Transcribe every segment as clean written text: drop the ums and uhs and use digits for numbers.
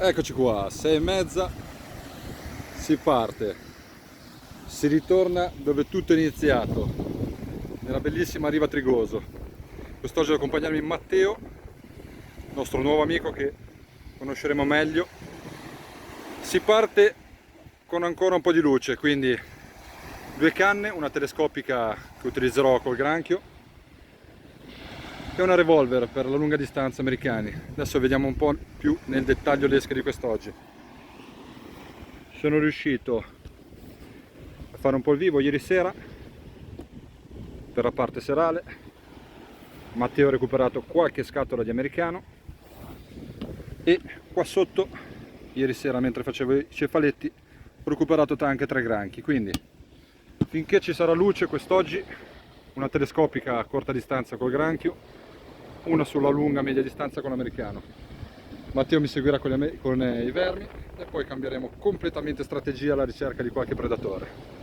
Eccoci qua, 6:30, si parte, si ritorna dove tutto è iniziato, nella bellissima Riva Trigoso. Quest'oggi ad accompagnarmi Matteo, nostro nuovo amico che conosceremo meglio. Si parte con ancora un po' di luce, quindi 2 canne, una telescopica che utilizzerò col granchio e una revolver per la lunga distanza americani. Adesso vediamo un po' più nel dettaglio l'esca di quest'oggi. Sono riuscito a fare un po' il vivo ieri sera per la parte serale. Matteo ha recuperato qualche scatola di americano e qua sotto ieri sera, mentre facevo i cefaletti, ho recuperato anche 3 granchi. Quindi finché ci sarà luce quest'oggi, una telescopica a corta distanza col granchio, una sulla lunga media distanza con l'americano. Matteo mi seguirà con i vermi e poi cambieremo completamente strategia alla ricerca di qualche predatore.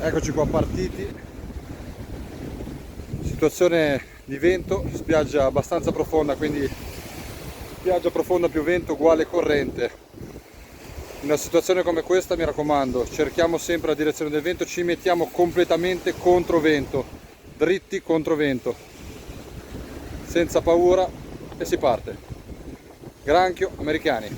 Eccoci qua partiti, situazione di vento, spiaggia abbastanza profonda, quindi spiaggia profonda più vento uguale corrente. In una situazione come questa, mi raccomando, cerchiamo sempre la direzione del vento, ci mettiamo completamente contro vento, dritti contro vento, senza paura, e si parte. Granchio, americani,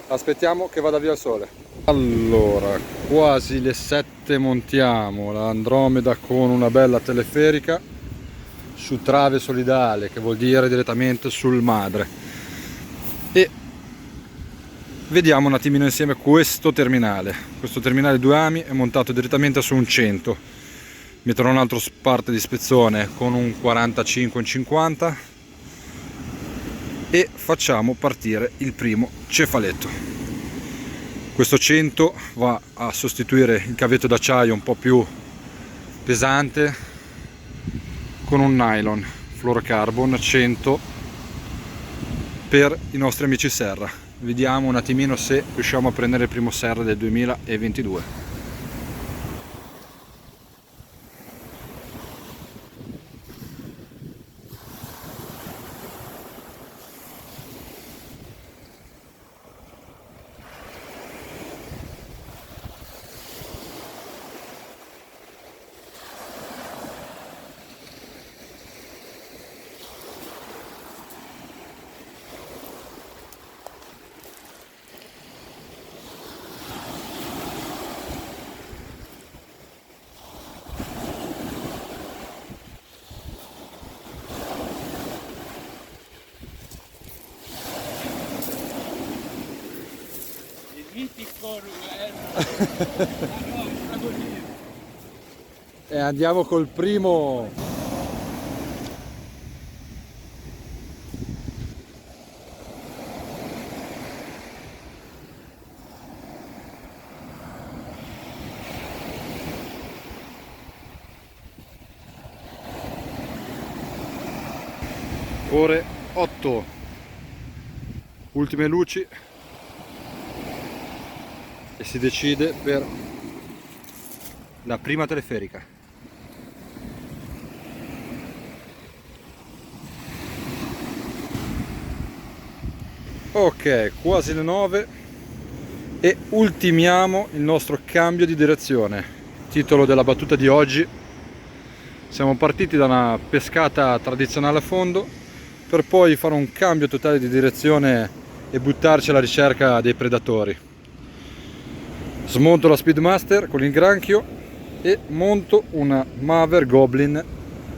aspettiamo che vada via il sole. Allora, quasi le 7 montiamo la Andromeda con una bella teleferica su trave solidale, che vuol dire direttamente sul madre, e vediamo un attimino insieme questo terminale 2 ami è montato direttamente su un 100. Metterò un altro parte di spezzone con un 45 in 50 e facciamo partire il primo cefaletto. Questo 100 va a sostituire il cavetto d'acciaio un po' più pesante con un nylon fluorocarbon 100 per i nostri amici serra. Vediamo un attimino se riusciamo a prendere il primo serra del 2022. E andiamo col primo. Ore 8, ultime luci e si decide per la prima teleferica. Ok, quasi le 9 e ultimiamo il nostro cambio di direzione. Titolo della battuta di oggi: siamo partiti da una pescata tradizionale a fondo per poi fare un cambio totale di direzione e buttarci alla ricerca dei predatori. Smonto la Speedmaster con il granchio e monto una Maver Goblin,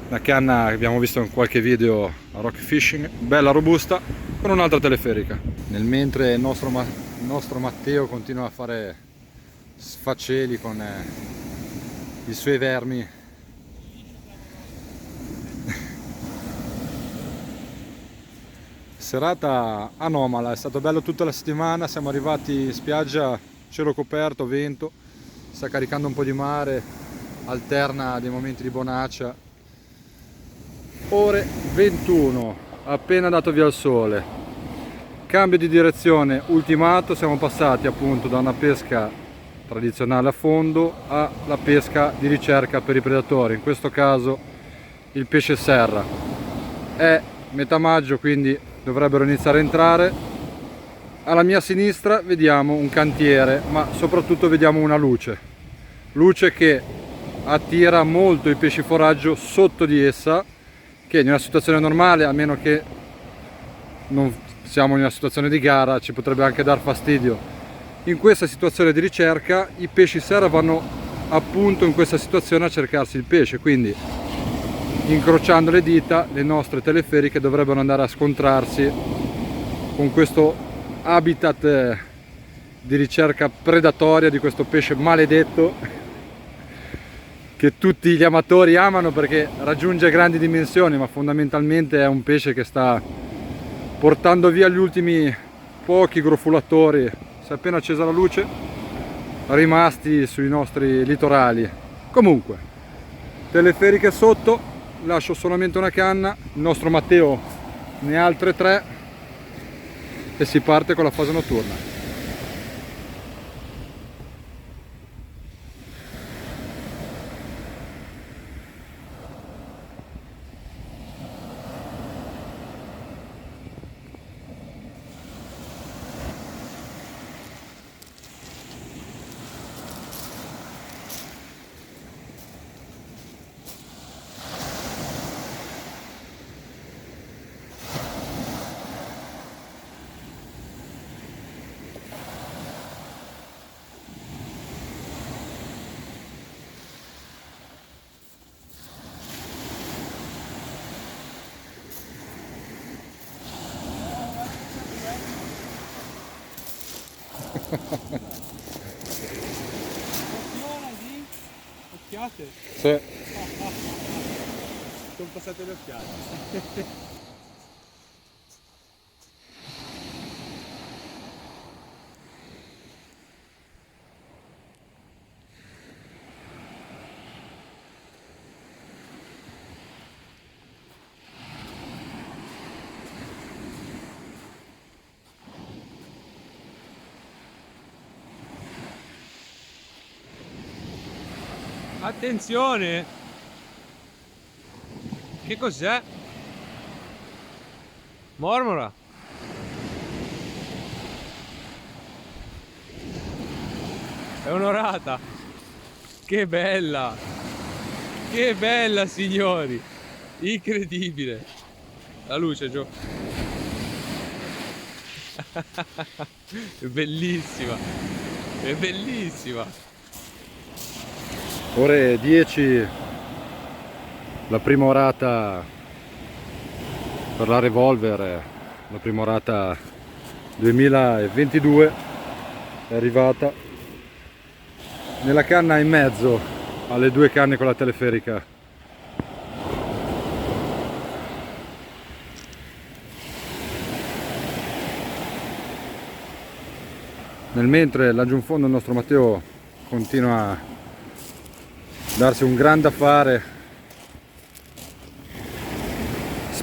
una canna che abbiamo visto in qualche video a rock fishing, bella robusta, con un'altra teleferica. Nel mentre il nostro Matteo continua a fare sfaceli con i suoi vermi. Serata anomala, è stato bello tutta la settimana, siamo arrivati in spiaggia, cielo coperto, vento, sta caricando un po' di mare, alterna dei momenti di bonaccia. Ore 21, appena dato via il sole, cambio di direzione ultimato, siamo passati appunto da una pesca tradizionale a fondo alla pesca di ricerca per i predatori, in questo caso il pesce serra. È metà maggio, quindi dovrebbero iniziare a entrare. Alla mia sinistra vediamo un cantiere, ma soprattutto vediamo una luce che attira molto i pesci foraggio sotto di essa, che in una situazione normale, a meno che non siamo in una situazione di gara, ci potrebbe anche dar fastidio. In questa situazione di ricerca i pesci serra vanno appunto in questa situazione a cercarsi il pesce, quindi incrociando le dita le nostre teleferiche dovrebbero andare a scontrarsi con questo habitat di ricerca predatoria di questo pesce maledetto che tutti gli amatori amano perché raggiunge grandi dimensioni, ma fondamentalmente è un pesce che sta portando via gli ultimi pochi grofulatori, si è appena accesa la luce, rimasti sui nostri litorali. Comunque, teleferiche sotto, lascio solamente una canna, il nostro Matteo ne ha altre 3 e si parte con la fase notturna. Occhiate? Sì. Sono passate le occhiate. Attenzione! Che cos'è? Mormora! È un'orata! Che bella! Che bella, signori! Incredibile! La luce, Gio! È bellissima! È bellissima! Ore 10, la prima orata per la Revolver, la prima orata 2022 è arrivata nella canna in mezzo alle 2 canne con la teleferica. Nel mentre laggiù in fondo il nostro Matteo continua a darsi un gran da fare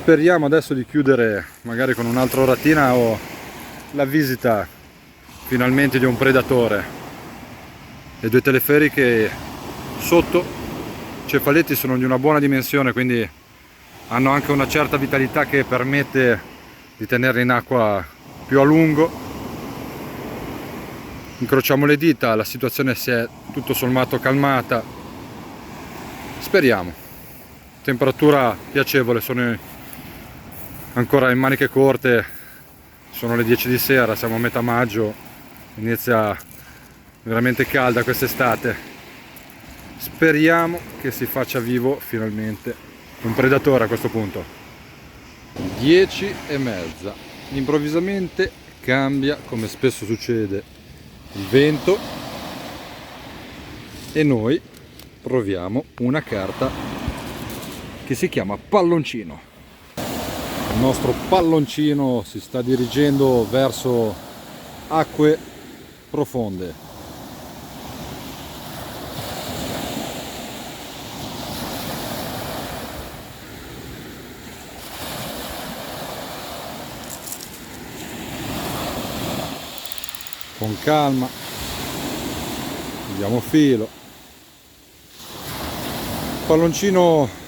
Speriamo adesso di chiudere magari con un'altra oratina o la visita finalmente di un predatore. Le due teleferiche sotto cefaletti sono di una buona dimensione, quindi hanno anche una certa vitalità che permette di tenerle in acqua più a lungo. Incrociamo le dita, la situazione si è tutto sommato calmata. Speriamo. Temperatura piacevole, sono ancora in maniche corte, sono le 10 di sera, siamo a metà maggio, inizia veramente calda quest'estate. Speriamo che si faccia vivo finalmente un predatore a questo punto. 10:30, improvvisamente cambia, come spesso succede, il vento e noi proviamo una carta che si chiama palloncino. Il nostro palloncino si sta dirigendo verso acque profonde. Con calma, diamo filo. Palloncino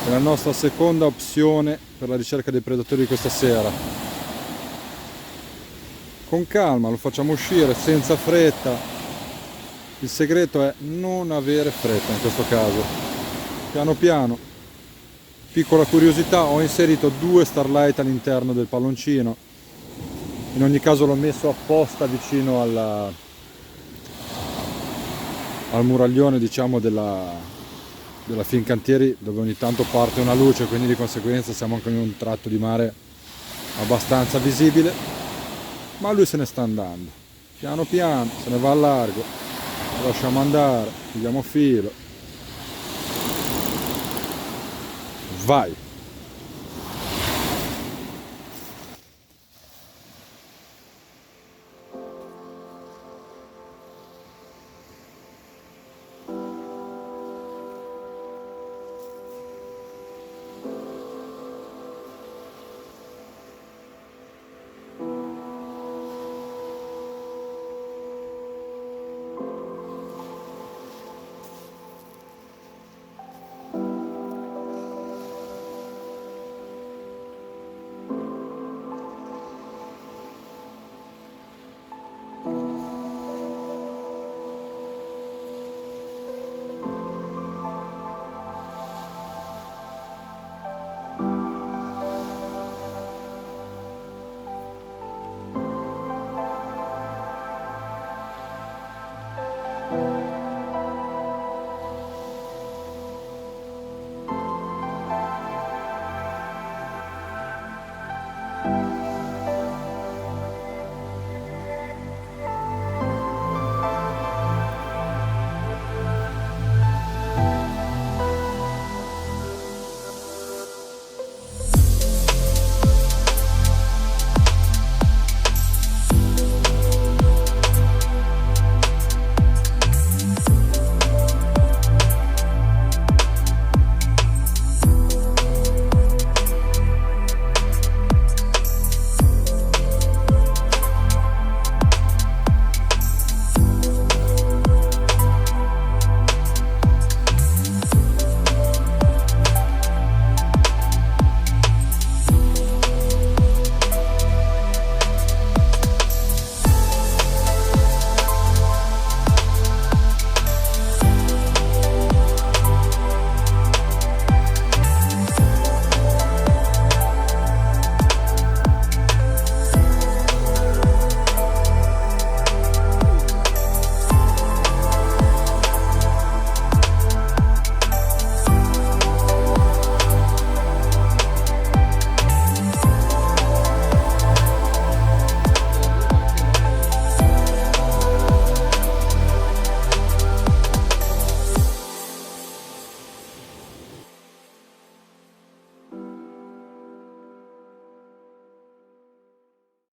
è la nostra seconda opzione per la ricerca dei predatori di questa sera. Con calma lo facciamo uscire senza fretta. Il segreto è non avere fretta in questo caso. Piano piano. Piccola curiosità, ho inserito 2 starlight all'interno del palloncino. In ogni caso l'ho messo apposta vicino al muraglione, diciamo, della Fincantieri, dove ogni tanto parte una luce, quindi di conseguenza siamo anche in un tratto di mare abbastanza visibile, ma lui se ne sta andando piano piano, se ne va al largo, lo lasciamo andare, gli diamo filo, vai.